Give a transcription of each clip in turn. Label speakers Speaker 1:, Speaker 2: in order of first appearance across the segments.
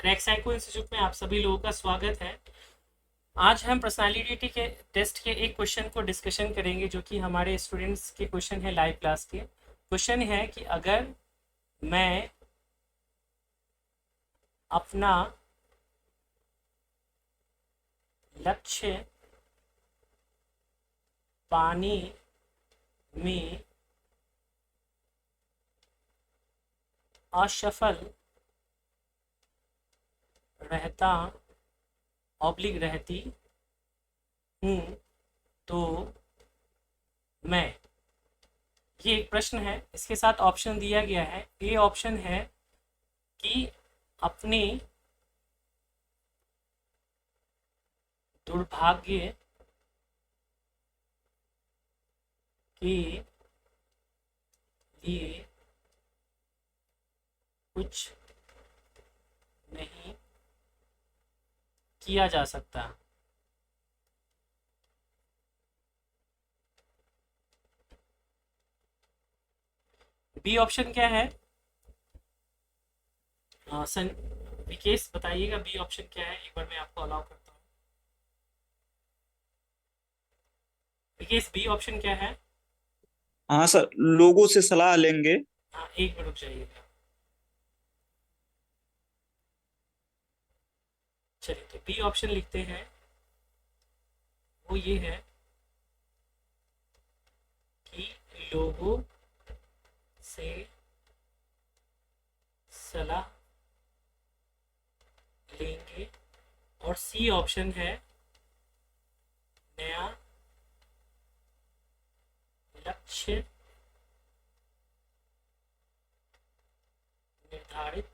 Speaker 1: Crack psycho institute में आप सभी लोगों का स्वागत है। आज हम पर्सनालिटी के टेस्ट के एक क्वेश्चन को डिस्कशन करेंगे जो कि हमारे स्टूडेंट्स के क्वेश्चन है लाइव क्लास के। क्वेश्चन है कि अगर मैं अपना लक्ष्य पाने में असफल रहता ऑब्लिक रहती हूँ तो मैं, ये एक प्रश्न है, इसके साथ ऑप्शन दिया गया है। ए ऑप्शन है कि अपने दुर्भाग्य के लिए कुछ नहीं किया जा सकता। बी ऑप्शन क्या है? सन विकेश बताइएगा बी ऑप्शन क्या है, एक बार मैं आपको अलाउ करता हूँ। विकेश बी ऑप्शन क्या है?
Speaker 2: हाँ सर, लोगों से सलाह लेंगे।
Speaker 1: हाँ, एक मिनट रुक जाइएगा। चलिए तो बी ऑप्शन लिखते हैं। वो ये है कि लोगों से सलाह लेंगे। और सी ऑप्शन है नया लक्ष्य निर्धारित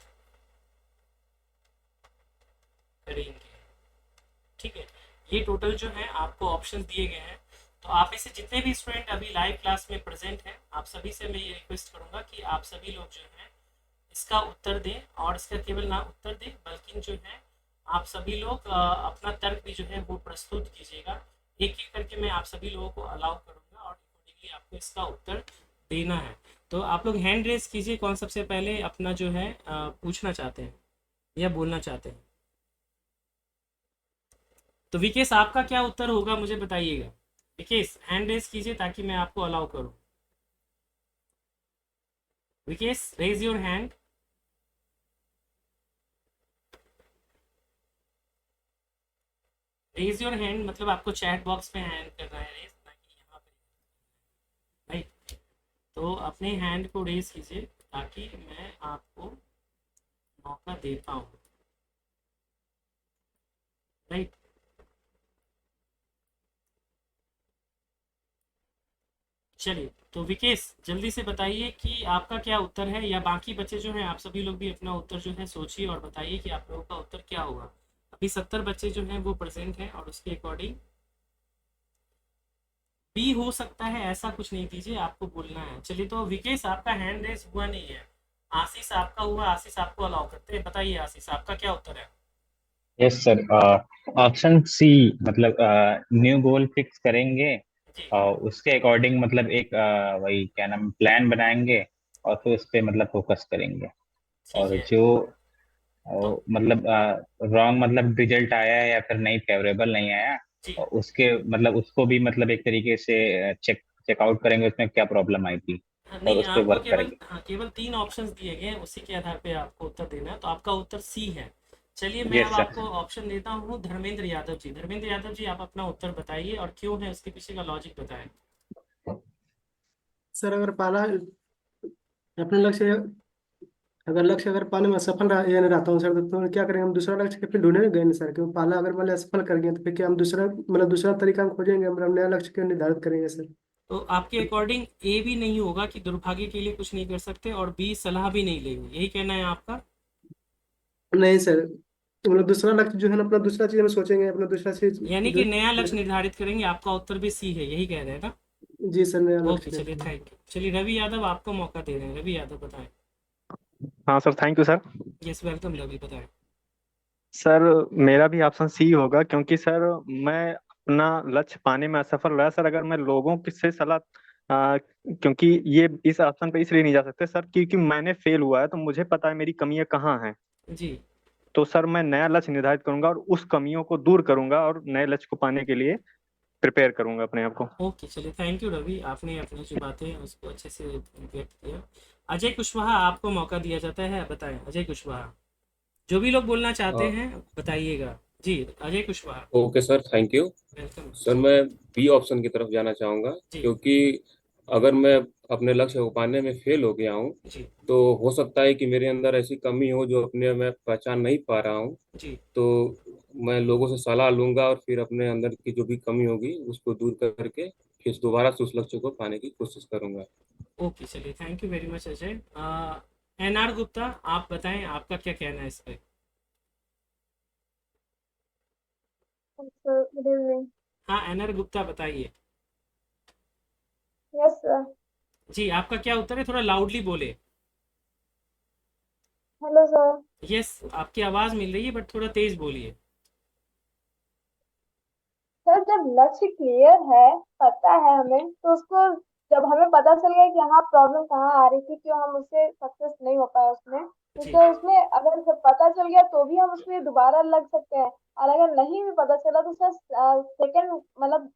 Speaker 1: करेंगे। ठीक है, ये टोटल जो है आपको ऑप्शन दिए गए हैं। तो आप में से जितने भी स्टूडेंट अभी लाइव क्लास में प्रेजेंट हैं, आप सभी से मैं ये रिक्वेस्ट करूंगा कि आप सभी लोग जो हैं इसका उत्तर दें, और इसका केवल ना उत्तर दें बल्कि जो है आप सभी लोग अपना तर्क भी जो है वो प्रस्तुत कीजिएगा। एक एक करके मैं आप सभी लोगों को अलाउ करूंगा और अकॉर्डिंगली आपको इसका उत्तर देना है। तो आप लोग हैंड रेस कीजिए, कौन सबसे पहले अपना जो है पूछना चाहते हैं या बोलना चाहते हैं। तो विकेश आपका क्या उत्तर होगा मुझे बताइएगा। विकेश हैंड रेस कीजिए ताकि मैं आपको अलाउ करूं। Vikesh raise your hand. Raise your hand मतलब आपको चैट बॉक्स में हैंड करना है रेज, ना कि यहाँ पे। राइट, तो अपने हैंड को रेज कीजिए ताकि मैं आपको मौका दे पाऊँ। राइट, चलिए तो विकेश जल्दी से बताइए कि आपका क्या उत्तर है, या बाकी बच्चे जो हैं आप सभी लोग भी अपना उत्तर जो है सोचिए और बताइए कि आप लोगों का उत्तर क्या होगा। अभी 70 बच्चे जो हैं वो प्रेजेंट हैं और उसके अकॉर्डिंग बी हो सकता है, ऐसा कुछ नहीं कीजिए, आपको बोलना है। चलिए तो विकेश आपका हैंड रेस हुआ नहीं है। आशीष आपका हुआ, आशीष आपको अलाउ करते हैं। बताइए आशीष आपका क्या उत्तर है?
Speaker 3: Yes sir. ऑप्शन सी, मतलब न्यू गोल फिक्स करेंगे
Speaker 1: जी।
Speaker 3: और उसके अकॉर्डिंग मतलब एक वही क्या नाम प्लान बनाएंगे और फिर उस पे मतलब फोकस करेंगे।
Speaker 1: ठीक
Speaker 3: और
Speaker 1: है,
Speaker 3: जो
Speaker 1: तो
Speaker 3: मतलब रॉन्ग मतलब रिजल्ट आया है या फिर नहीं फेवरेबल नहीं आया,
Speaker 1: जी।
Speaker 3: और उसके मतलब उसको भी मतलब एक तरीके से चेकआउट करेंगे उसमें क्या प्रॉब्लम आई थी
Speaker 1: हाँ,
Speaker 3: और
Speaker 1: नहीं
Speaker 3: उस पर
Speaker 1: आपको
Speaker 3: वर्क
Speaker 1: केवल,
Speaker 3: करेंगे।
Speaker 1: हाँ केवल 3 ऑप्शंस दिए गए हैं, उसी के आधार पे आपको उत्तर देना है। तो आपका उत्तर सी है। चलिए मैं अब
Speaker 3: यस सर।
Speaker 1: आपको ऑप्शन देता हूँ धर्मेंद्र यादव जी। धर्मेंद्र यादव जी आप अपना उत्तर बताइए और क्यों है उसके पीछे का लॉजिक बताएं।
Speaker 4: सर अगर पाला अपने लक्ष्य अगर लक्ष्य अगर पाने में असफल ये नहीं रहता हूँ सर, तो क्या करेंगे हम दूसरा लक्ष्य फिर ढूंढने गए नहीं सर, क्योंकि पाला अगर मान लिया असफल कर गए तो फिर क्या हम दूसरा दूसरा तरीका हम खोजेंगे, मतलब नया लक्ष्य क्यों निर्धारित करेंगे सर।
Speaker 1: तो आपके अकॉर्डिंग ए भी नहीं होगा कि दुर्भाग्य के लिए कुछ नहीं कर सकते, और बी सलाह भी नहीं लेंगे, यही कहना है आपका?
Speaker 4: नहीं सर, दूसरा लक्ष्य जो है ना, अपना दूसरा चीज हम सोचेंगे, अपना दूसरा चीज
Speaker 1: यानी कि नया लक्ष्य निर्धारित करेंगे। आपका उत्तर भी सी है, यही कह रहे हैं ना?
Speaker 4: जी सर, नया
Speaker 1: ओके
Speaker 4: लक्ष्य
Speaker 1: चलिए,
Speaker 4: निर्धारित।
Speaker 1: Thank you. चलिए रवि यादव आपको मौका दे रहे हैं। रवि यादव बताएं।
Speaker 5: हाँ sir, thank you sir.
Speaker 1: Yes welcome Ravi, बताएं।
Speaker 5: सर मेरा भी ऑप्शन सी होगा, क्योंकि सर मैं अपना लक्ष्य पाने में असफल रहा सर, अगर मैं लोगों की से सलाह क्योंकि ये इस ऑप्शन पे इसलिए नहीं जा सकते सर क्योंकि मैंने फेल हुआ है, तो मुझे पता है मेरी कमियां कहाँ हैं।
Speaker 1: जी।
Speaker 5: तो सर मैं नया लक्ष्य निर्धारित करूंगा और उस कमियों को दूर करूंगा और नए लक्ष्य को पाने के लिए प्रिपेयर करूंगा अपने आप को।
Speaker 1: ओके, चलिए थैंक यू रवि, आपने अपनी जो बातें हैं उसको अच्छे से व्यक्त किया। अजय कुशवाहा, आपको मौका दिया जाता है, बताएं अजय कुशवाहा। जो भी लोग बोलना चाहते
Speaker 6: हाँ,
Speaker 1: हैं बताइएगा। जी Ajay Kushwaha,
Speaker 6: okay sir, thank you.
Speaker 1: Welcome
Speaker 6: sir
Speaker 1: ji.
Speaker 6: मैं बी ऑप्शन की तरफ जाना चाहूँगा,
Speaker 1: जी
Speaker 6: क्योंकि अगर मैं अपने लक्ष्य को पाने में फेल हो गया हूँ
Speaker 1: जी
Speaker 6: तो हो सकता है कि मेरे अंदर ऐसी कमी हो जो अपने मैं पहचान नहीं पा रहा हूँ।
Speaker 1: जी।
Speaker 6: तो मैं लोगों से सलाह लूंगा और फिर अपने अंदर की जो भी कमी होगी उसको दूर करके फिर दोबारा से उस लक्ष्य को पाने की कोशिश करूंगा।
Speaker 1: ओके, चलिए thank you very much Ajay. NR Gupta, आप बताएं आपका क्या कहना है इस पे।
Speaker 7: Sir, good evening.
Speaker 1: हाँ एनआर गुप्ता बताइए।
Speaker 7: Yes, sir.
Speaker 1: जी आपका क्या उत्तर है, थोड़ा लाउडली बोले।
Speaker 7: Hello, sir.
Speaker 1: यस, आपकी आवाज़ मिल रही है बट थोड़ा तेज बोलिए।
Speaker 7: सर जब लक्ष्य क्लियर है, पता है हमें, तो उसको जब हमें पता चल गया कि हाँ प्रॉब्लम कहाँ आ रही थी, क्यों हम उससे सक्सेस नहीं हो पाए उसमें, तो
Speaker 1: जी
Speaker 7: सर उसमें अगर जब पता चल गया तो भी हम उसमें दोबारा लग सकते हैं। और अगर नहीं भी पता चला तो सर सेकंड मतलब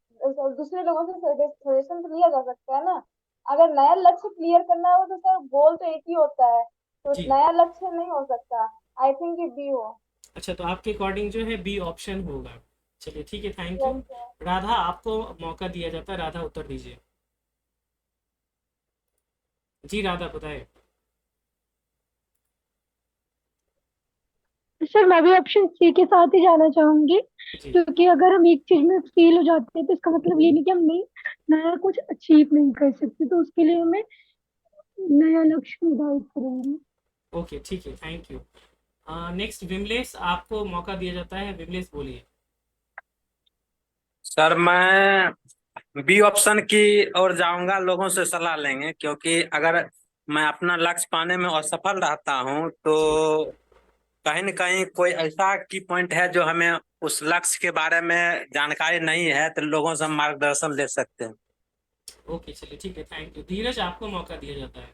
Speaker 7: दूसरे लोगों से सजेशन तो लिया जा सकता है ना। अगर नया लक्ष्य क्लियर करना हो तो सर गोल तो एक ही होता है, तो
Speaker 1: जी।
Speaker 7: नया लक्ष्य नहीं हो सकता। आई थिंक ये बी हो।
Speaker 1: अच्छा, तो आपके अकॉर्डिंग जो है बी ऑप्शन होगा। चलिए ठीक है, thank you.
Speaker 7: Yes sir.
Speaker 1: Radha, आपको मौका दिया जाता है, राधा उत्तर दीजिए। जी राधा बताए।
Speaker 8: सर मैं भी ऑप्शन सी के साथ ही जाना चाहूंगी,
Speaker 1: जी
Speaker 8: क्योंकि अगर हम एक चीज में फेल हो जाते हैं तो इसका मतलब ये नहीं कि हम नहीं नया कुछ अचीव नहीं कर सकते, तो उसके लिए हमें नया लक्ष्य निर्धारित करूंगी।
Speaker 1: ओके ठीक है, थैंक यू। नेक्स्ट विमलेश, आपको मौका दिया जाता है, विमलेश बोलिए।
Speaker 9: सर मैं बी ऑप्शन की ओर जाऊंगा, लोगों से सलाह लेंगे, क्योंकि अगर मैं अपना लक्ष्य पाने में असफल रहता हूं तो
Speaker 1: जी
Speaker 9: कहीं न कहीं कोई ऐसा की पॉइंट है जो हमें उस लक्ष्य के बारे में जानकारी नहीं है, तो लोगों से हम मार्गदर्शन ले सकते हैं।
Speaker 1: ओके, चलिए ठीक है, थैंक यू। धीरज, आपको मौका दिया जाता है,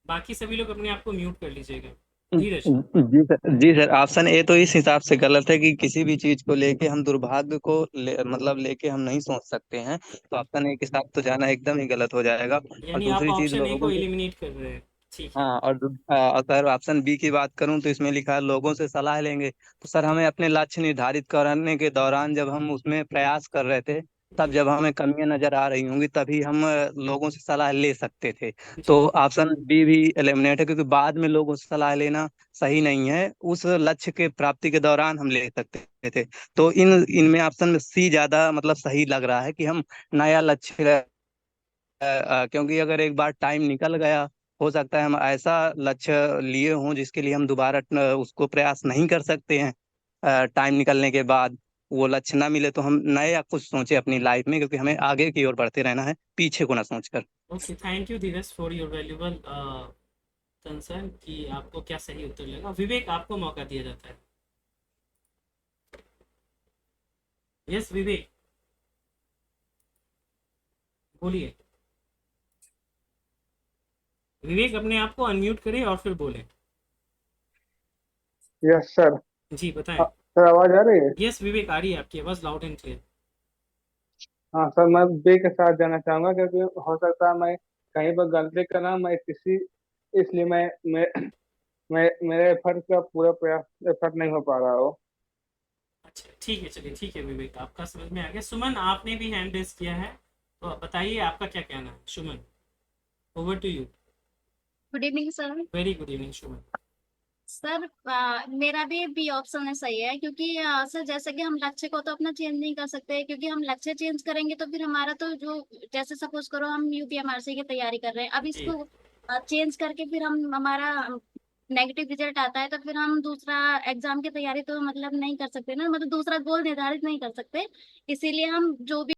Speaker 1: बाकी सभी लोग अपने आप को म्यूट कर लीजिएगा। धीरज।
Speaker 2: जी सर, ऑप्शन ए तो इस हिसाब से गलत है कि किसी भी चीज को लेके हम दुर्भाग्य को मतलब लेके हम नहीं सोच सकते हैं, तो ऑप्शन ए के साथ तो जाना एकदम ही गलत हो जाएगा। और
Speaker 1: यानी आप
Speaker 2: दूसरी चीज
Speaker 1: ऑप्शन ए को
Speaker 2: लोगों से,
Speaker 1: एलिमिनेट कर रहे हैं। ठीक है।
Speaker 2: हाँ, और अगर ऑप्शन बी की बात करूं तो इसमें लिखा है लोगों से सलाह लेंगे, तो सर हमें अपने लक्ष्य निर्धारित करने के दौरान जब हम उसमें प्रयास कर रहे थे, तब
Speaker 1: जी
Speaker 2: जब हमें कमियां नजर आ रही होंगी तभी हम लोगों से सलाह ले सकते थे।
Speaker 1: जी
Speaker 2: तो ऑप्शन बी भी एलिमिनेट है, क्योंकि बाद में लोगों से सलाह लेना सही नहीं है, उस लक्ष्य के प्राप्ति के दौरान हम ले सकते थे। तो इनमें ऑप्शन में सी ज्यादा मतलब सही लग रहा है कि हम नया लक्ष्य क्योंकि अगर एक बार टाइम निकल गया, हो सकता है हम ऐसा लक्ष्य लिए हों जिसके लिए हम दोबारा उसको प्रयास नहीं कर सकते हैं। टाइम निकलने के बाद वो लक्ष्य ना मिले तो हम नया कुछ सोचे अपनी लाइफ में, क्योंकि हमें आगे की ओर बढ़ते रहना है, पीछे को ना सोचकर।
Speaker 1: Okay, thank you Dheeraj for your valuable concern कि आपको क्या सही उत्तर लगा। विवेक, आपको मौका दिया जाता है। यस विवेक, बोलिए। विवेक अपने आप को अनम्यूट करें और फिर बोले।
Speaker 10: Yes sir.
Speaker 1: जी बताएं।
Speaker 10: सर आवाज आ रही है?
Speaker 1: यस विवेक, आ रही है आपकी आवाज़ लाउड एंड क्लियर।
Speaker 10: हाँ सर, मैं बे के साथ जाना चाहूंगा, क्योंकि हो सकता है मैं कहीं पर गलती कर रहा हूं, मैं किसी इसलिए मैं मेरे एफर्ट का पूरा प्रयास एफर्ट नहीं हो पा रहा हो।
Speaker 1: अच्छा ठीक है, चलिए ठीक है विवेक, आपका समझ में आ गया। सुमन, आपने भी हैंड रेस किया है, तो बताइए आपका क्या कहना है। Suman, over to you.
Speaker 11: Good evening sir.
Speaker 1: Very good evening Suman.
Speaker 11: Sir मेरा भी बी ऑप्शन है, सही है, क्योंकि सर जैसे कि हम लक्ष्य को तो अपना चेंज नहीं कर सकते, क्योंकि हम लक्ष्य चेंज करेंगे तो फिर हमारा तो जो, जैसे सपोज करो हम यूपीएमआरसी की तैयारी कर रहे हैं, अब
Speaker 1: जी
Speaker 11: इसको चेंज करके फिर हम हमारा नेगेटिव रिजल्ट आता है तो फिर हम दूसरा एग्जाम की तैयारी तो मतलब नहीं कर सकते ना, मतलब दूसरा गोल निर्धारित नहीं कर सकते। इसीलिए हम जो भी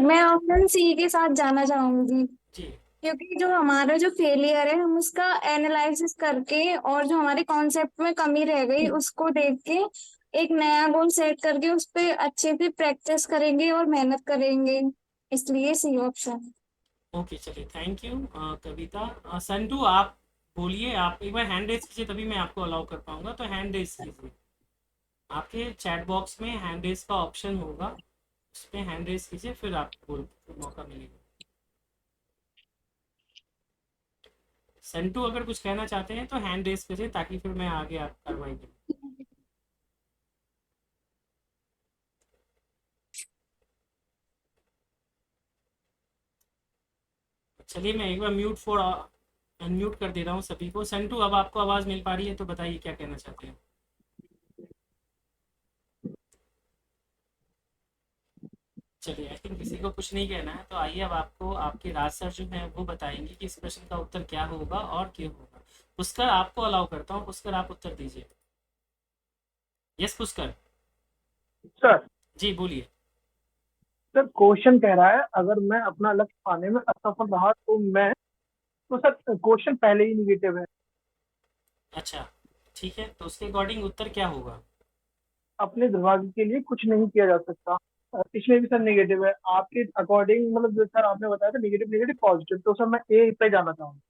Speaker 12: मैं ऑप्शन सी के साथ जाना चाहूंगी,
Speaker 1: जी
Speaker 12: क्योंकि जो हमारा जो फेलियर है हम उसका एनालिसिस करके और जो हमारे कॉन्सेप्ट में कमी रह गई उसको देख के एक नया गोल सेट करके उस पर अच्छे से प्रैक्टिस करेंगे और मेहनत करेंगे, इसलिए सी ऑप्शन।
Speaker 1: ओके, चलिए थैंक यू कविता। संटू आप बोलिए, आप एक बार हैंड रेज कीजिए तभी मैं आपको अलाउ कर पाऊंगा, तो हैंड रेज कीजिए। आपके चैट बॉक्स में हैंड रेज का ऑप्शन होगा, उस पर हैंड रेज कीजिए, फिर आपको मौका मिलेगा। संटू अगर कुछ कहना चाहते हैं तो हैंड रेज कीजिए ताकि फिर मैं आगे आप कार्रवाई करूँ। चलिए मैं एक बार म्यूट फॉर अनम्यूट कर दे रहा हूँ सभी को। संटू अब आपको आवाज़ मिल पा रही है तो बताइए क्या कहना चाहते हैं। चलिए आई थिंक किसी को कुछ नहीं कहना है, तो आइए अब आपको आपके राज सर जो है वो बताएंगे कि इस प्रश्न का उत्तर क्या होगा और क्यों होगा। पुष्कर आपको अलाउ करता हूँ, पुष्कर आप उत्तर दीजिए। यस पुष्कर
Speaker 10: सर
Speaker 1: जी बोलिए।
Speaker 10: सर क्वेश्चन कह रहा है अगर मैं अपना लक्ष्य पाने में असफल रहा तो सर क्वेश्चन पहले ही निगेटिव है।
Speaker 1: अच्छा ठीक है, तो उसके अकॉर्डिंग उत्तर क्या होगा?
Speaker 10: अपने दुर्भाग्य के लिए कुछ नहीं किया जा सकता। इसमें भी सर नेगेटिव है आपके अकॉर्डिंग, मतलब जो सर आपने बताया था नेगेटिव नेगेटिव पॉजिटिव, तो सर मैं ए पे जाना चाहूँगा।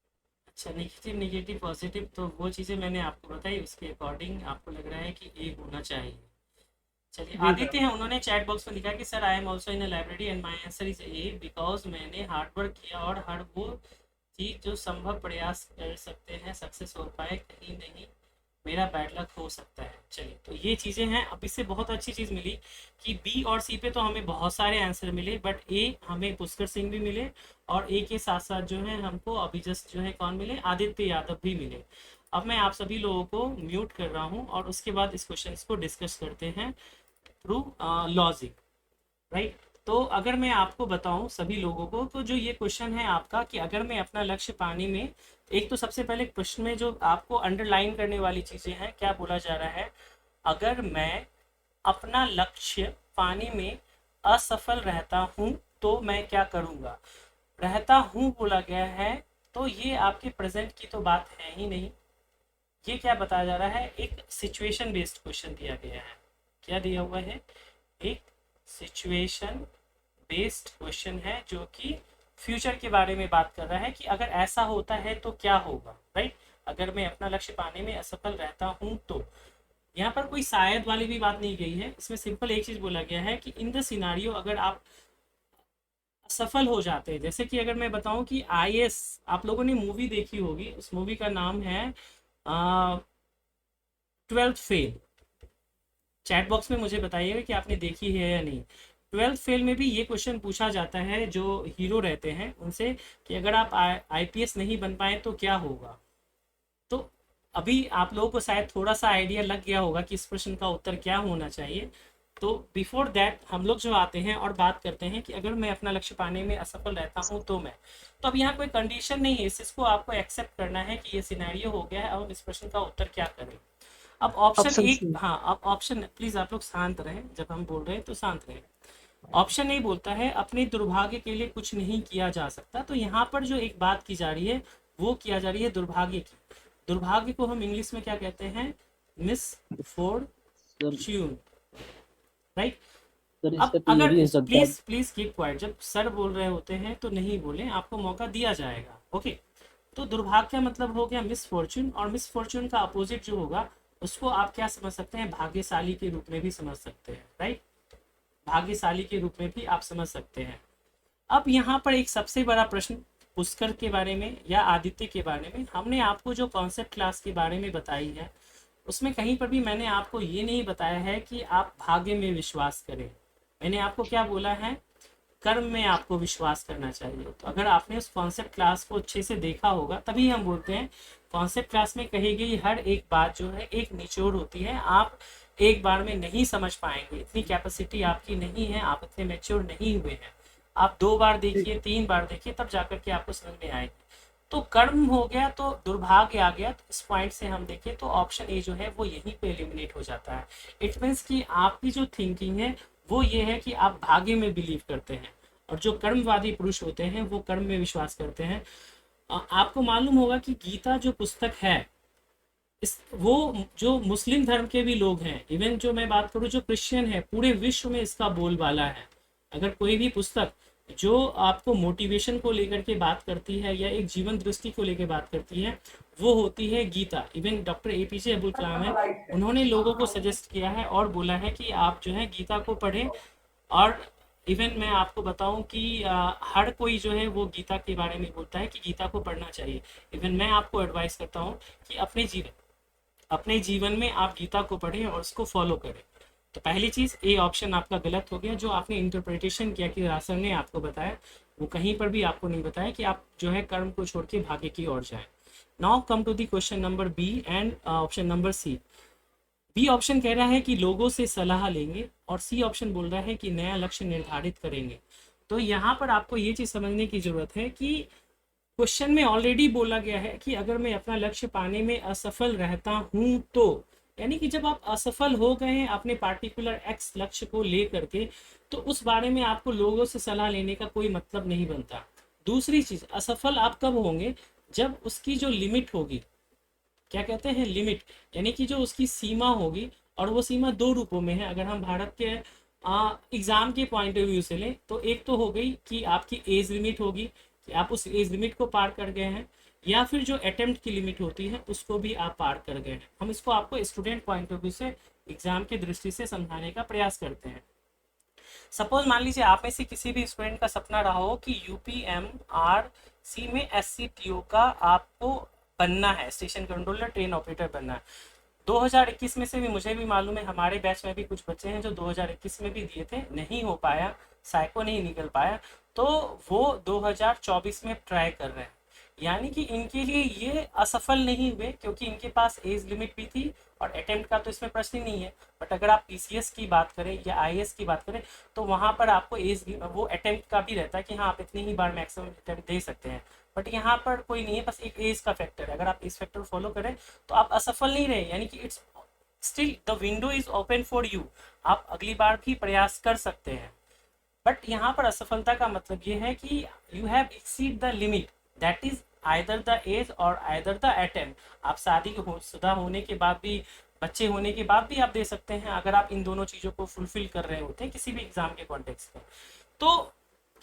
Speaker 1: अच्छा, नेगेटिव नेगेटिव पॉजिटिव, तो वो चीज़ें मैंने आपको बताई, उसके अकॉर्डिंग आपको लग रहा है कि ए होना चाहिए। चलिए
Speaker 10: जी
Speaker 1: आदित्य है, उन्होंने चैट बॉक्स में लिखा कि sir I am also in a library and my answer is a because मैंने हार्ड वर्क किया और हर वो चीज़ जो संभव प्रयास कर सकते हैं सक्सेस हो पाए, कहीं नहीं मेरा बैड लक हो सकता है। चलिए तो ये चीज़ें हैं। अब इससे बहुत अच्छी चीज़ मिली कि बी और सी पे तो हमें बहुत सारे आंसर मिले, बट ए हमें पुष्कर सिंह भी मिले और ए के साथ साथ जो है हमको अभी जस्ट जो है कौन मिले, आदित्य यादव भी मिले। अब मैं आप सभी लोगों को म्यूट कर रहा हूँ और उसके बाद इस क्वेश्चन को डिस्कस करते हैं थ्रू लॉजिक, राइट। तो अगर मैं आपको बताऊं सभी लोगों को, तो जो ये क्वेश्चन है आपका कि अगर मैं अपना लक्ष्य पाने में, एक तो सबसे पहले प्रश्न में जो आपको अंडरलाइन करने वाली चीज़ें हैं, क्या बोला जा रहा है, अगर मैं अपना लक्ष्य पाने में असफल रहता हूं तो मैं क्या करूंगा। रहता हूं बोला गया है, तो ये आपके प्रेजेंट की तो बात है ही नहीं। ये क्या बताया जा रहा है, एक सिचुएशन बेस्ड क्वेश्चन दिया गया है। क्या दिया हुआ है, एक सिचुएशन बेस्ड क्वेश्चन है जो कि फ्यूचर के बारे में बात कर रहा है कि अगर ऐसा होता है तो क्या होगा, राइट। अगर मैं अपना लक्ष्य पाने में असफल रहता हूं तो, यहाँ पर कोई शायद वाली भी बात नहीं गई है, इसमें सिंपल एक चीज बोला गया है कि इन द सिनारियो अगर आप सफल हो जाते हैं, जैसे कि अगर मैं बताऊं कि IAS, आप लोगों ने मूवी देखी होगी, उस मूवी का नाम है 12th फेल। चैट बॉक्स में मुझे बताइएगा कि आपने देखी है या नहीं। 12th फेल में भी ये क्वेश्चन पूछा जाता है जो हीरो रहते हैं उनसे कि अगर आप IPS नहीं बन पाए तो क्या होगा। तो अभी आप लोगों को शायद थोड़ा सा आइडिया लग गया होगा कि इस प्रश्न का उत्तर क्या होना चाहिए। तो बिफोर दैट हम लोग जो आते हैं और बात करते हैं कि अगर मैं अपना लक्ष्य पाने में असफल रहता हूं तो मैं, तो अब यहाँ कोई कंडीशन नहीं है, इसको आपको एक्सेप्ट करना है कि ये सिनेरियो हो गया है, अब इस प्रश्न का उत्तर क्या करें। अब ऑप्शन एक, हाँ अब ऑप्शन, प्लीज आप लोग शांत रहें, जब हम बोल रहे हैं तो शांत रहें। ऑप्शन ए बोलता है अपने दुर्भाग्य के लिए कुछ नहीं किया जा सकता। तो यहाँ पर जो एक बात की जा रही है वो किया जा रही है दुर्भाग्य की। दुर्भाग्य को हम इंग्लिश में क्या कहते हैं, मिसफॉर्च्यून, राइट। अब अगर प्लीज कीप क्वाइट, जब सर बोल रहे होते हैं तो नहीं बोले, आपको मौका दिया जाएगा, ओके। तो दुर्भाग्य का मतलब हो गया मिसफॉर्च्यून, और मिसफॉर्च्यून का अपोजिट जो होगा उसको आप क्या समझ सकते हैं, भाग्यशाली के रूप में भी समझ सकते हैं, राइट। भाग्यशाली के रूप में भी आप समझ सकते हैं। अब यहाँ पर एक सबसे बड़ा प्रश्न पुष्कर के बारे में या आदित्य के बारे में, हमने आपको जो कॉन्सेप्ट क्लास के बारे में बताई है उसमें कहीं पर भी मैंने आपको ये नहीं बताया है कि आप भाग्य में विश्वास करें। मैंने आपको क्या बोला है, कर्म में आपको विश्वास करना चाहिए। तो अगर आपने उस कॉन्सेप्ट क्लास को अच्छे से देखा होगा, तभी हम बोलते हैं कॉन्सेप्ट क्लास में कही गई हर एक बात जो है एक निचोड़ होती है। आप एक बार में नहीं समझ पाएंगे, इतनी कैपेसिटी आपकी नहीं है, आप इतने मैच्योर नहीं हुए हैं। आप 2 बार देखिए, 3 बार देखिए, तब जाकर के आपको समझ में आएगी। तो कर्म हो गया तो दुर्भाग्य आ गया, तो इस पॉइंट से हम देखें तो ऑप्शन ए जो है वो यहीं पे एलिमिनेट हो जाता है। इट मीन्स कि आपकी जो थिंकिंग है वो ये है कि आप भाग्य में बिलीव करते हैं। और जो कर्मवादी पुरुष होते हैं वो कर्म में विश्वास करते हैं। आपको मालूम होगा कि गीता जो पुस्तक है वो जो मुस्लिम धर्म के भी लोग हैं, इवन जो मैं बात करूं जो क्रिश्चियन है, पूरे विश्व में इसका बोलबाला है। अगर कोई भी पुस्तक जो आपको मोटिवेशन को लेकर के बात करती है या एक जीवन दृष्टि को लेकर बात करती है वो होती है Gita. Even doctor APJ Abdul Kalam है, उन्होंने लोगों को सजेस्ट किया है और बोला है कि आप जो है गीता को पढ़ें। और इवन मैं आपको बताऊं कि हर कोई जो है वो गीता के बारे में बोलता है कि गीता को पढ़ना चाहिए। इवन मैं आपको एडवाइस करता हूं कि अपने जीवन में आप गीता को पढ़ें और उसको फॉलो करें। तो पहली चीज़ ए ऑप्शन आपका गलत हो गया, जो आपने इंटरप्रिटेशन किया कि रासर ने आपको बताया, वो कहीं पर भी आपको नहीं बताया कि आप जो है कर्म को छोड़ के भाग्य की ओर जाएं। Now come to the question number B and option number C. B option कह रहा है कि लोगों से सलाह लेंगे और सी ऑप्शन बोल रहा है कि नया लक्ष्य निर्धारित करेंगे। तो यहाँ पर आपको ये चीज़ समझने की जरूरत है कि क्वेश्चन में ऑलरेडी बोला गया है कि अगर मैं अपना लक्ष्य पाने में असफल रहता हूँ तो, यानी कि जब आप असफल हो गए हैं अपने पार्टिकुलर एक्स लक्ष्य को ले करके, तो उस बारे में आपको लोगों से सलाह लेने का कोई मतलब नहीं बनता। दूसरी चीज़, असफल आप कब होंगे? जब उसकी जो लिमिट होगी, क्या कहते हैं लिमिट, यानी कि जो उसकी सीमा होगी, और वो सीमा दो रूपों में है। अगर हम भारत के एग्ज़ाम के पॉइंट ऑफ व्यू से लें तो एक तो हो गई कि आपकी एज लिमिट होगी कि आप उस एज लिमिट को पार कर गए हैं, या फिर जो अटेम्प्ट की लिमिट होती है उसको भी आप पार कर गए हैं। हम इसको आपको स्टूडेंट पॉइंट ऑफ व्यू से एग्जाम की दृष्टि से समझाने का प्रयास करते हैं। सपोज मान लीजिए आप में से किसी भी स्टूडेंट का सपना रहा हो कि UPMRC में SCTO का आपको बनना है, स्टेशन कंट्रोलर ट्रेन ऑपरेटर बनना है। 2021 में से भी मुझे भी मालूम है, हमारे बैच में भी कुछ बच्चे हैं जो 2021 में भी दिए थे, नहीं हो पाया, साइको नहीं निकल पाया, तो वो 2024 में ट्राई कर रहे हैं। यानी कि इनके लिए ये असफल नहीं हुए, क्योंकि इनके पास एज लिमिट भी थी और अटेम्प्ट का तो इसमें प्रश्न ही नहीं है। बट अगर आप PCS की बात करें या IAS की बात करें तो वहाँ पर आपको एज वो अटेम्प्ट का भी रहता है कि हाँ आप इतनी ही बार मैक्सिमम अटेम्प्ट दे सकते हैं। बट यहाँ पर कोई नहीं है, बस एक एज का फैक्टर है। अगर आप इस फैक्टर फॉलो करें तो आप असफल नहीं रहे, यानी कि it's still the window is open for you, आप अगली बार भी प्रयास कर सकते हैं। बट यहाँ पर असफलता का मतलब ये है कि you have exceed the limit, that is either the age और आइदर द अटेम्प्ट। आप शादी शुदा होने के बाद भी, बच्चे होने के बाद भी आप दे सकते हैं, अगर आप इन दोनों चीज़ों को फुलफिल कर रहे होते हैं किसी भी एग्जाम के कॉन्टेक्स्ट में। तो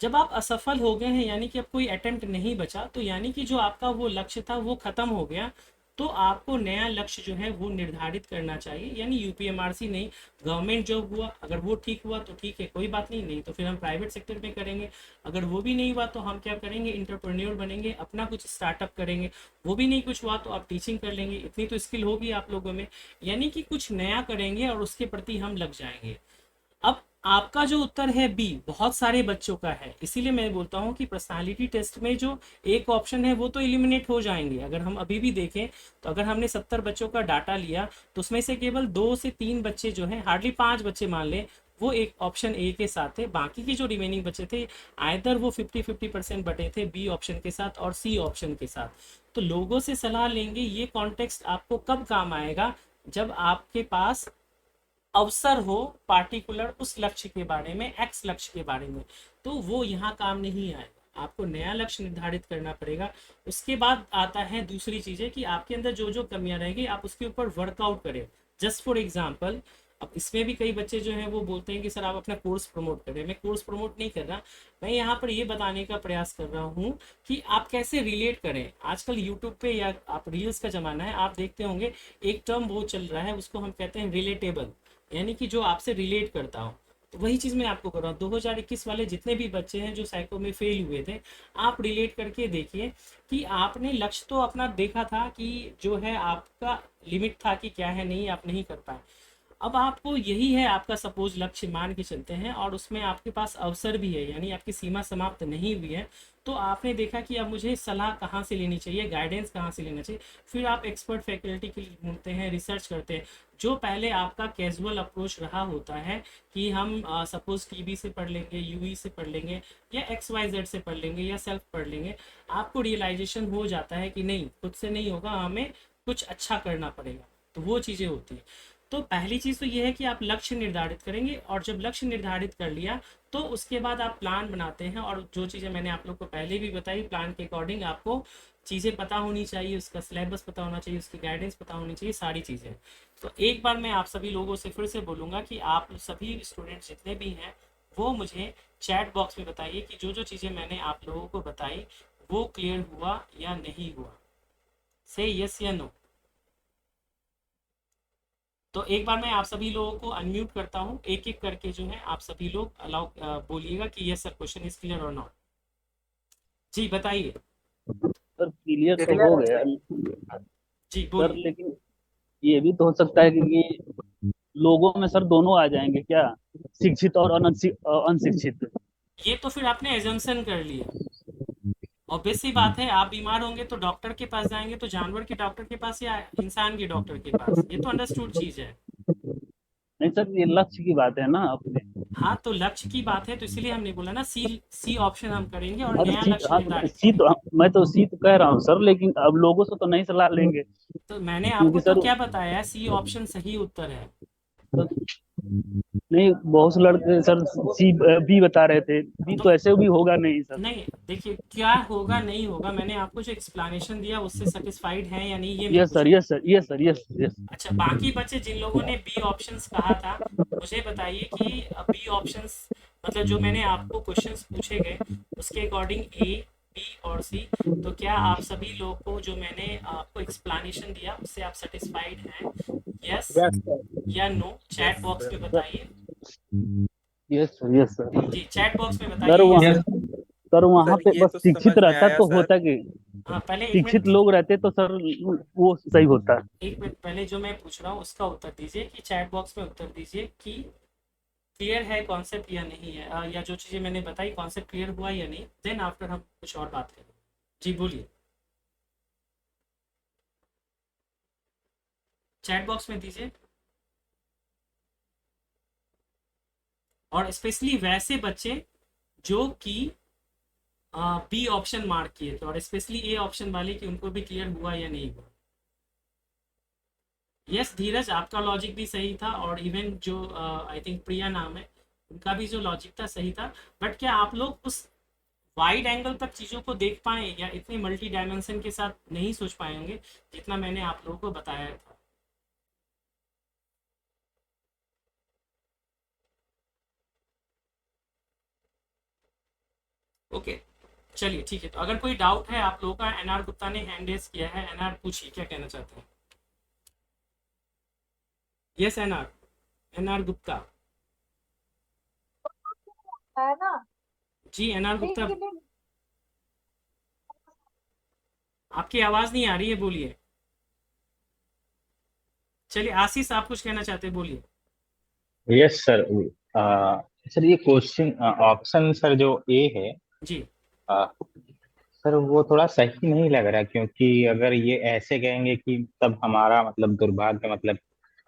Speaker 1: जब आप असफल हो गए हैं, यानी कि अब कोई अटेम्प्ट नहीं बचा, तो यानी कि जो आपका वो लक्ष्य था वो खत्म हो गया, तो आपको नया लक्ष्य जो है वो निर्धारित करना चाहिए। यानी UPMRC नहीं, गवर्नमेंट जॉब हुआ, अगर वो ठीक हुआ तो ठीक है, कोई बात नहीं, नहीं तो फिर हम प्राइवेट सेक्टर में करेंगे। अगर वो भी नहीं हुआ तो हम क्या करेंगे, एंटरप्रेन्योर बनेंगे, अपना कुछ स्टार्टअप करेंगे। वो भी नहीं कुछ हुआ तो आप टीचिंग कर लेंगे, इतनी तो स्किल होगी आप लोगों में, यानी कि कुछ नया करेंगे और उसके प्रति हम लग जाएंगे। अब आपका जो उत्तर है बी बहुत सारे बच्चों का है, इसीलिए मैं बोलता हूं कि पर्सनालिटी टेस्ट में जो एक ऑप्शन है वो तो एलिमिनेट हो जाएंगे। अगर हम अभी भी देखें तो अगर हमने 70 बच्चों का डाटा लिया तो उसमें से केवल 2 से 3 बच्चे जो हैं, हार्डली 5 बच्चे मान लें, वो एक ऑप्शन ए के साथ थे। बाकी के जो रिमेनिंग बच्चे थे आइदर वो 50-50% बटे थे बी ऑप्शन के साथ और सी ऑप्शन के साथ। तो लोगों से सलाह लेंगे, ये कॉन्टेक्स्ट आपको कब काम आएगा, जब आपके पास अवसर हो पार्टिकुलर उस लक्ष्य के बारे में, एक्स लक्ष्य के बारे में, तो वो यहाँ काम नहीं आएगा। आपको नया लक्ष्य निर्धारित करना पड़ेगा। उसके बाद आता है दूसरी चीज़ें कि आपके अंदर जो जो कमियां रहेंगी आप उसके ऊपर वर्कआउट करें। जस्ट फॉर एग्जांपल, अब इसमें भी कई बच्चे जो हैं वो बोलते हैं कि सर आप अपना कोर्स प्रमोट करें। मैं कोर्स प्रमोट नहीं कर रहा, मैं यहाँ पर ये बताने का प्रयास कर रहा हूँ कि आप कैसे रिलेट करें। आजकल यूट्यूब पे या आप रील्स का ज़माना है, आप देखते होंगे एक टर्म वो चल रहा है, उसको हम कहते हैं रिलेटेबल, यानी कि जो आपसे रिलेट करता हो। तो वही चीज़ मैं आपको कर रहा हूँ। 2021 वाले जितने भी बच्चे हैं जो साइको में फेल हुए थे, आप रिलेट करके देखिए कि आपने लक्ष्य तो अपना देखा था कि जो है आपका लिमिट था कि क्या है, नहीं आप नहीं कर पाए। अब आपको यही है आपका सपोज लक्ष्य मान के चलते हैं और उसमें आपके पास अवसर भी है, यानी आपकी सीमा समाप्त नहीं हुई है। तो आपने देखा कि अब मुझे सलाह कहाँ से लेनी चाहिए, गाइडेंस कहाँ से लेना चाहिए, फिर आप एक्सपर्ट फैकल्टी के लिए ढूंढते हैं, रिसर्च करते हैं। जो पहले आपका कैजुअल अप्रोच रहा होता है कि हम सपोज TB से पढ़ लेंगे, UE से पढ़ लेंगे या XYZ से पढ़ लेंगे या सेल्फ पढ़ लेंगे, आपको रियलाइजेशन हो जाता है कि नहीं, खुद से नहीं होगा, हमें कुछ अच्छा करना पड़ेगा। तो वो चीज़ें होती हैं। तो पहली चीज़ तो ये है कि आप लक्ष्य निर्धारित करेंगे, और जब लक्ष्य निर्धारित कर लिया तो उसके बाद आप प्लान बनाते हैं, और जो चीज़ें मैंने आप लोग को पहले भी बताई, प्लान के अकॉर्डिंग आपको चीज़ें पता होनी चाहिए, उसका सिलेबस पता होना चाहिए, उसकी गाइडेंस पता होनी चाहिए, सारी चीज़ें। तो एक बार मैं आप सभी लोगों से फिर से बोलूँगा कि आप सभी स्टूडेंट्स जितने भी हैं वो मुझे चैट बॉक्स में बताइए कि जो जो चीज़ें मैंने आप लोगों को बताई वो क्लियर हुआ या नहीं हुआ। से यस या नो। तो एक बार मैं आप सभी लोगों को अनम्यूट करता हूँ, एक एक करके जो है आप सभी लोग अलाउ बोलिएगा कि yes sir question is clear और नॉट। जी बताइए।
Speaker 13: सर क्लियर तो हो गया
Speaker 1: जी
Speaker 13: सर,
Speaker 1: बोलिए।
Speaker 13: लेकिन ये भी तो हो सकता है कि लोगों में सर दोनों आ जाएंगे क्या, शिक्षित और अनशिक्षित।
Speaker 1: ये तो फिर आपने एजम्पशन कर लिया। ऑब्वियस सी बात है, आप बीमार होंगे तो डॉक्टर के पास जाएंगे, तो जानवर के डॉक्टर के पास या इंसान के डॉक्टर के पास, ये तो अंडरस्टूड चीज़ है।
Speaker 13: नहीं सर, ये लक्ष्य की बात है ना अपने।
Speaker 1: हाँ तो लक्ष्य की बात है, तो इसीलिए हमने बोला ना सी ऑप्शन हम करेंगे और
Speaker 13: हाँ तो
Speaker 1: नया
Speaker 13: सी,
Speaker 1: लक्ष्य
Speaker 13: हाँ
Speaker 1: निर्धारित
Speaker 13: सी तो मैं तो सी तो कह रहा हूँ सर, लेकिन अब लोगों से तो नहीं सलाह लेंगे
Speaker 1: तो मैंने
Speaker 13: क्योंकि
Speaker 1: आपको तो
Speaker 13: सर
Speaker 1: क्या बताया, सी ऑप्शन सही उत्तर है।
Speaker 13: नहीं, बहुत से लड़के सर सी बी बता रहे थे, बी तो ऐसे भी होगा नहीं सर।
Speaker 1: नहीं देखिए, क्या होगा नहीं होगा, मैंने आपको जो एक्सप्लेनेशन दिया उससे सेटिस्फाइड है या नहीं, ये मैं
Speaker 13: yes sir, yes sir, yes sir, yes yes.
Speaker 1: अच्छा, बाकी बच्चे जिन लोगों ने बी ऑप्शंस कहा था, मुझे बताइए कि बी ऑप्शंस मतलब जो मैंने आपको क्वेश्चंस पूछे गए उसके अकॉर्डिंग ए, बी और सी, तो क्या आप सभी लोग को जो मैंने आपको एक्सप्लेनेशन दिया उससे आप सेटिस्फाइड हैं, यस या नो? चैट बॉक्स में बताइए।
Speaker 13: Yes sir, yes sir.
Speaker 1: जी चैट बॉक्स में
Speaker 13: सर
Speaker 1: बताइए
Speaker 13: वहाँ
Speaker 1: yes।
Speaker 13: सर वहाँ पे
Speaker 14: ये
Speaker 13: बस
Speaker 14: तो
Speaker 13: शिक्षित
Speaker 14: समझ में
Speaker 13: रहता
Speaker 14: आया
Speaker 13: तो
Speaker 14: सर।
Speaker 13: होता कि
Speaker 1: हाँ पहले एक
Speaker 13: शिक्षित
Speaker 1: मिनट,
Speaker 13: लोग रहते तो सर वो सही होता।
Speaker 1: एक मिनट पहले जो मैं पूछ रहा हूँ उसका उत्तर दीजिए, कि चैट बॉक्स में उत्तर दीजिए कि क्लियर है कॉन्सेप्ट या नहीं है, या जो चीज़ें मैंने बताई कॉन्सेप्ट क्लियर हुआ या नहीं, देन आफ्टर हम कुछ और बात करें। जी बोलिए, चैट बॉक्स में दीजिए। और स्पेशली वैसे बच्चे जो कि बी ऑप्शन मार्क किए थे, और स्पेशली ए ऑप्शन वाले कि उनको भी क्लियर हुआ या नहीं हुआ। यस धीरज, आपका लॉजिक भी सही था, और इवन जो आई थिंक प्रिया नाम है, उनका भी जो लॉजिक था सही था। बट क्या आप लोग उस वाइड एंगल तक चीज़ों को देख पाए, या इतने मल्टी डायमेंशन के साथ नहीं सोच पाए होंगे जितना मैंने आप लोगों को बताया था? ओके चलिए ठीक है, तो अगर कोई डाउट है आप लोगों का, एनआर गुप्ता ने हैंड रेज किया है, एनआर पूछिए क्या कहना चाहते हैं। Yes NR, NR Gupta.
Speaker 7: है ना?
Speaker 1: जी एनआर गुप्ता,
Speaker 7: ठीक है।
Speaker 1: आपकी आवाज नहीं आ रही है, बोलिए। चलिए आशीष, आप कुछ कहना चाहते हैं, बोलिए।
Speaker 3: Yes sir. सर ये क्वेश्चन ऑप्शन सर जो ए है
Speaker 1: जी
Speaker 3: सर वो थोड़ा सही नहीं लग रहा, क्योंकि अगर ये ऐसे कहेंगे कि तब हमारा मतलब दुर्भाग्य, मतलब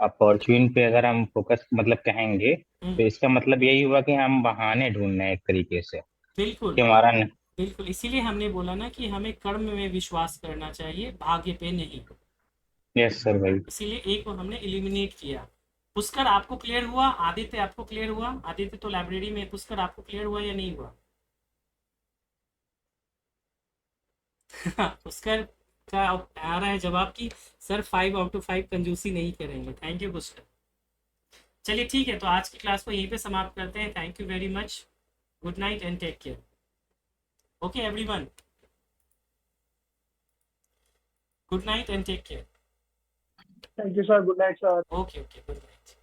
Speaker 3: अपॉर्चुनिटी पे अगर हम फोकस मतलब कहेंगे तो इसका मतलब यही हुआ कि हम बहाने ढूंढ रहे हैं एक तरीके से
Speaker 1: बिल्कुल
Speaker 3: कि हमारा
Speaker 1: बिल्कुल, इसीलिए हमने बोला ना कि हमें कर्म में विश्वास करना चाहिए, भाग्य पे नहीं।
Speaker 3: यस सर भाई।
Speaker 1: इसीलिए ए को हमने एलिमिनेट किया। पुष्कर आपको क्लियर हुआ? आदित्य आपको क्लियर हुआ? आदित्य तो लाइब्रेरी में, पुष्कर आपको क्लियर हुआ या नहीं हुआ? पुष्कर का आ रहा है जवाब कि सर 5 आउट ऑफ 5 कंजूसी नहीं करेंगे। Thank you Pushkar. चलिए ठीक है, तो आज की क्लास को यहीं पे समाप्त करते हैं। Thank you very much, good night and take care. Okay everyone, good night and take care.
Speaker 10: Thank you sir, good night sir.
Speaker 1: Okay okay, good night.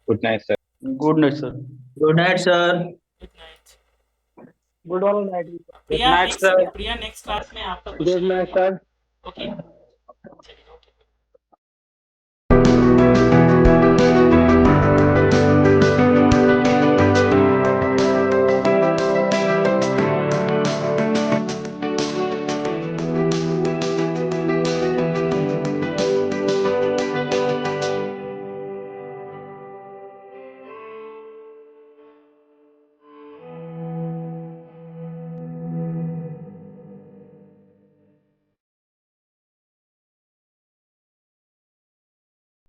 Speaker 3: Good night sir.
Speaker 13: Good night sir. Good night sir.
Speaker 1: Good night.
Speaker 10: Good night.
Speaker 1: Priya next class में आपका
Speaker 10: good night sir.
Speaker 1: Okay चलिए।